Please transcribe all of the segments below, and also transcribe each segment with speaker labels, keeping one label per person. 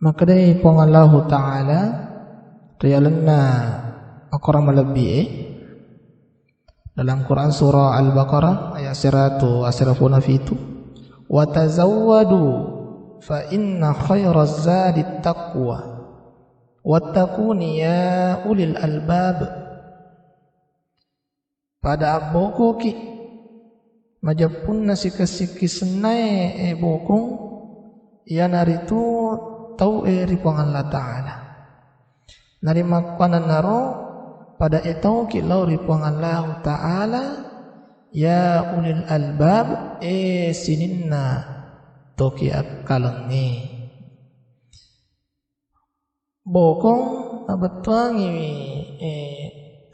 Speaker 1: maka dari pong Allah Ta'ala riyalanna akora malabi dalam Quran surah Al-Baqarah ayat 100 fitu wa tazawwadu fa inna khairaz zadi taqwa wattaquni ya ulil albab. Pada aboko ki majapun nasikasiki senai bokong ya naritu tau ripong Allah Ta'ala nari makwanan naro pada etau ki lau ripong Allah Ta'ala ya ulil albab sininna toki akalangi bokong abatuangi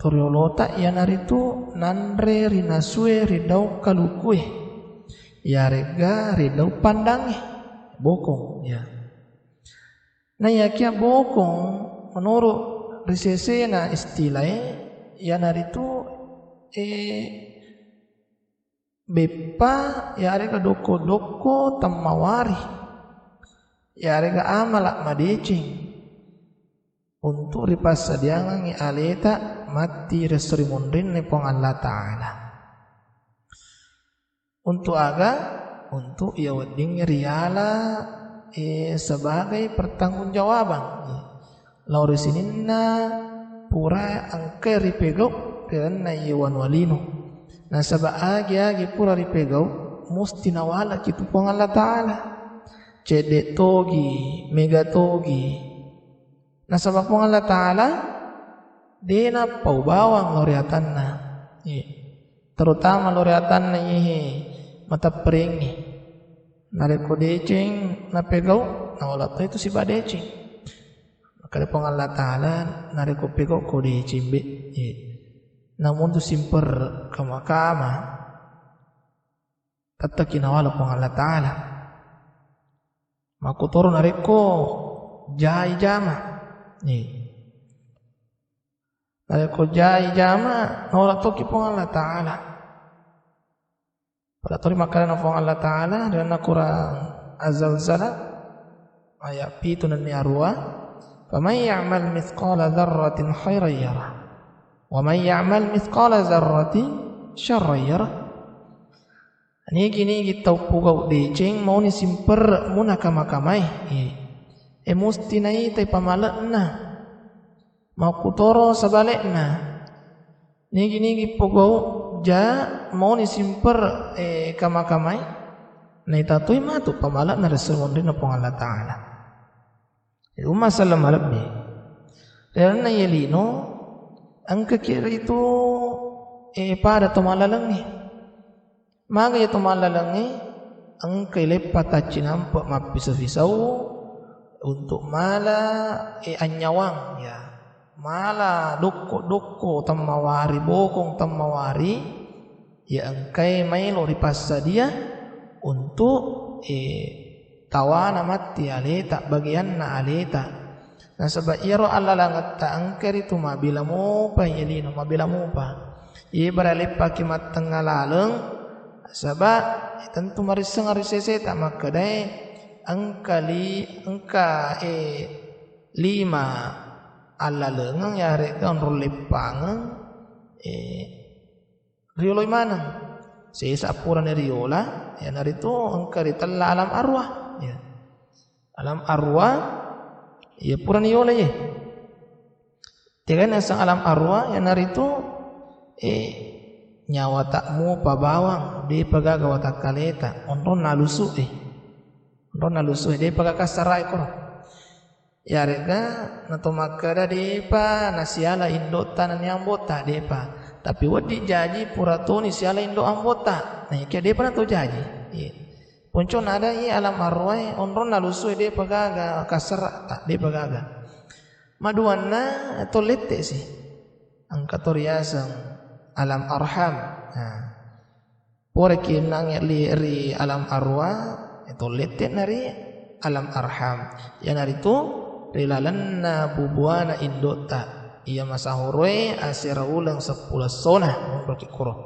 Speaker 1: toriolota ya naritu nanre rinasue ridau kalukue ya rega ridau pandangi bokong ya. Nah ya kia bokong menurut risesena istilah ya naritu bepa ya rega doko tamawari ya rega amalak madecing untuk ripasadiangan ngi aleta mati resuri mundrin ni pong Allah Ta'ala untuk untuk ia wedding riala sebagai pertanggungjawaban lauri sininna pura angke ripegau karena iwan walino nah agi pura ripegau musti nawala kitu pong Allah Ta'ala cedek togi mega togi. Nah sabab pong Allah Ta'ala dena pau bawang loriatanna terutama loriatanna mata peringi nareko decing na pegau na wala to itu si badecing maka pong Allah Ta'ala nareko pegau ko decing be namun tu simper kama tataki nawala pong Allah Ta'ala makutoro nareko jai jama nareko jai jama nawala toki pong Allah Ta'ala pada tori makanan pong Allah Ta'ala dan Quran Az-Zalzalah ayat 7 dan 2 faman ya'mal mithqala dzarratin khairan yarah wa man ya'mal mithqala dzarratin syarran yarah. Ini gini kita pugau decing mau ni simper muna kamakamai musti nai tai pamalakna mau kutoro sabalekna nigi pugau ja mau ni simper kamakamai nai tatoi matu pamalakna rasulun pong Allah Ta'ala umma sallam alabni dan yelino angka kira itu pada tomalalangi maga ya tomalalangi angka lepat tacinampak mapisau untuk mala anyawang ya mala doko tamawari bokong tamawari ya angkai mailo ripasa dia untuk tawana mati aleta bagian na aleta nah sebab iro Allah langat ta angker itu mabila mo pa yelino mabila mo pa ibarale pakimat tengalaleng sebab tentu mariseng arisese tak makadai angka 5 ala lengang ya reka on lepang rioloi mana sesa apuran riola ya narito angka ritalla alam arwah ya alam arwah ya puran riola ye tegan sang alam arwah ya narito nyawa takmu pabawang di pagaga watak kaleta onron nalusu Rona lusuh dia pakai kasarai koro. Ya rega nato makada depa nasiala indo tanan yang bota depa. Tapi wadi jaji puratoni siala indo ambota. Nah kia depa nato jaji. Poncon ada alam arwah onron lusuh dia pakai kasar tak depa gaga. Maduanna to lette sih. Angkatoriasang alam arham. Nah. Pore kinang li alam arwah itu lete nari alam arham yang nari itu rilalanna bubuana indota ia masahurwe asira ulang 10 sona berarti kurang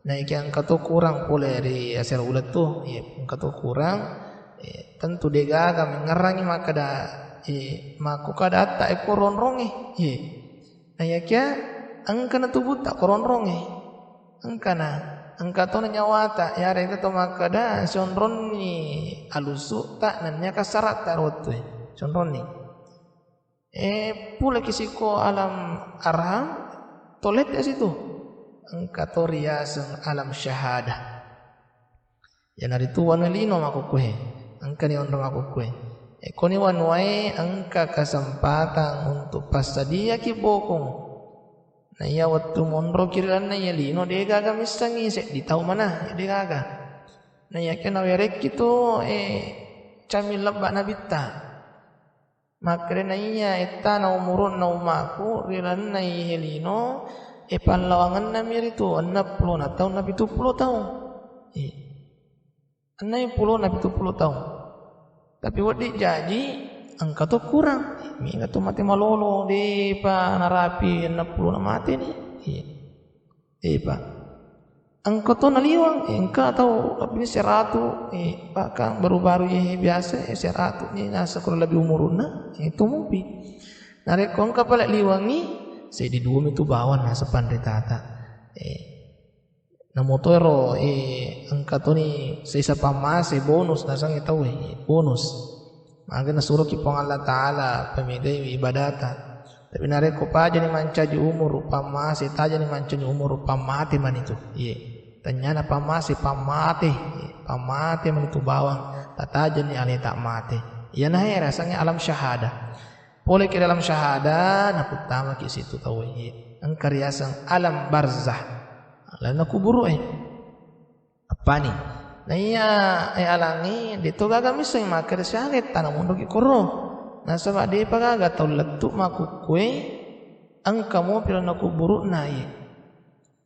Speaker 1: nah yang kata kurang pula dari asira ulang tuh ya kata kurang tentu degaga mengerangi maka da maku kada ta koron ronge ayakya angka na tubut ta koron ronge angka to na nyawata yare ka to makada sonron ni alusu ta nanya kasarat ta rotu sonron ni pula kisiko alam arham tolet ya situ angka to riasang alam syahada ya naritu wanalino makukue angka ni ondong makukue koni wanwae angka kesempatan untuk pasadia ki bokong na iya waktu mondro kirilan na iya lino de gaga misangi se di tahu mana de gaga na iya kena werek itu camil labba nabita makre na iya eta na umurun na umaku rilan na iya lino panlawangan na miritu 60 na tahun na 70 tahun 60 na 70 tahun tapi wadi jaji angka tu kurang minga tu mati malolo di pa narapi 60 na mati ni pa angka tu naliwang angka atau ini 100 bahkan baru-baru biasa 100 ni nasa kurang lebih umuruna itu mupi narek angka pala liwangi saya di dua itu bawan nasa pandritata na motoro angka to ni sa isa pa mas bonus na sang itaw bonus maga na suro ki pang Allah Taala pamigay ibadata tapi nare ko pa ni manca di umur pamas itaja ni manca di umur pamati man itu tanya na pamas pamati pamati man itu bawang tataja ni ali tak mati yan na rasanya alam syahada boleh ke dalam syahada na pertama ki situ taw ang karyasang alam barzah lalu kuburu apa nih nah iya alangi dito gagamis ang makar syahid tanang mundo ki kuro nasa ba di pagaga taw letu makukue ang kamu pila na kuburu na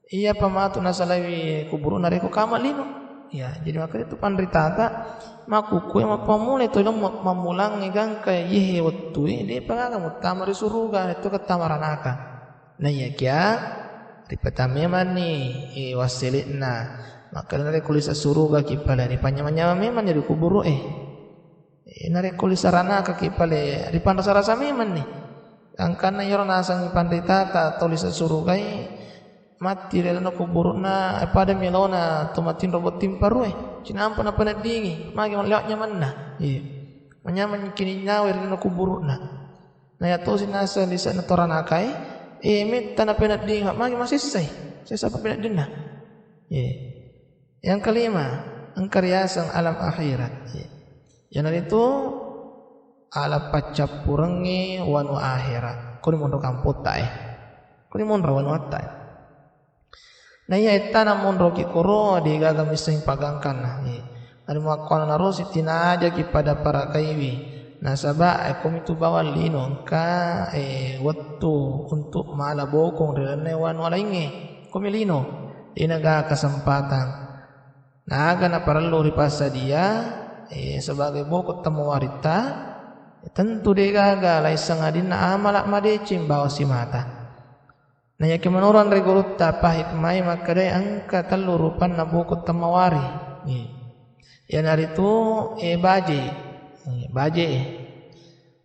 Speaker 1: iya pamatu nasa lawi kuburu na reko kamalino ya jadi makar itu pandritata makukue mapamule to ilang mamulang igang kay yehe wattu di pagaga mutama risuruga ito katamaranaka na iya kya ripatame ni wasilitna maka nare kulisa suruga kipale ripanyama meman jadi kuburu nare kulisa rana ka kipale ripanda sarasa meman ni angkana yoro nasang panditata tulisa suruga mati relana kuburu na pada milona tomatin robot timparu cinampa na panadingi magi lewatnya manna manyaman kini nyawer relana kuburu na ya to sinasa lisa na toranakai mit tanah penat ding magi masih saya siapa penat dina yang kelima ang karyasang alam akhirat yan itu ala pacapurangi wanu akhirat kuni mondro kamputa kuni mondro wanu atta na iya itana mondro ki koro di gagamising pagangkan ari mo akon na rosi tinaja ki pada para kaiwi nasaba kung itu bawal lino ka waktu untuk malabokong rilanewan walainge kumilino inaga kesempatan naga na perlu ripasa dia sebagai bokot tamuwarita tentu dia gaga laisang adin na amalak madecim bawa si mata na yaki manuran regurut tapah hikmai makadai angka telurupan na bokot tamawari yan aritu baje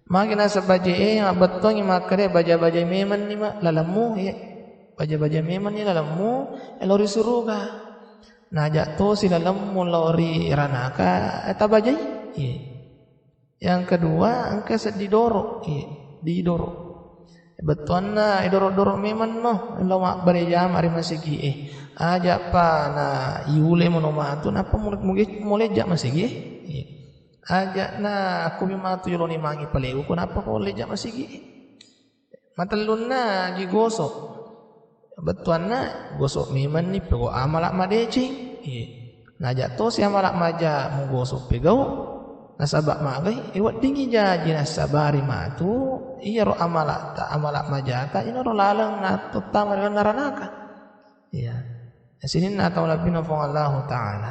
Speaker 1: magi nasa baje abetong makare baja-baja meman ni lalamu baja-baja meman ni lalamu lori suruga najak to si lalamu lori ranaka eta baja yang kedua angka sedidoro didoro beton na idoro-doro meman no lama barejam ari masigi aja pa na yule monomatu napa mulai jak masigi aja na aku mimatu yuloni mangi paleu kenapa kau leja masigi matalun na gigosok betuan na gosok miman ni pego amalak madeci najak to si amalak maja mu gosok pegau nasabak magai iwat tinggi jaji nasabari matu iya ro amalak ta amalak maja ka ino ro lalang na tutama naranaka sini na tahu labina fong Allah Ta'ala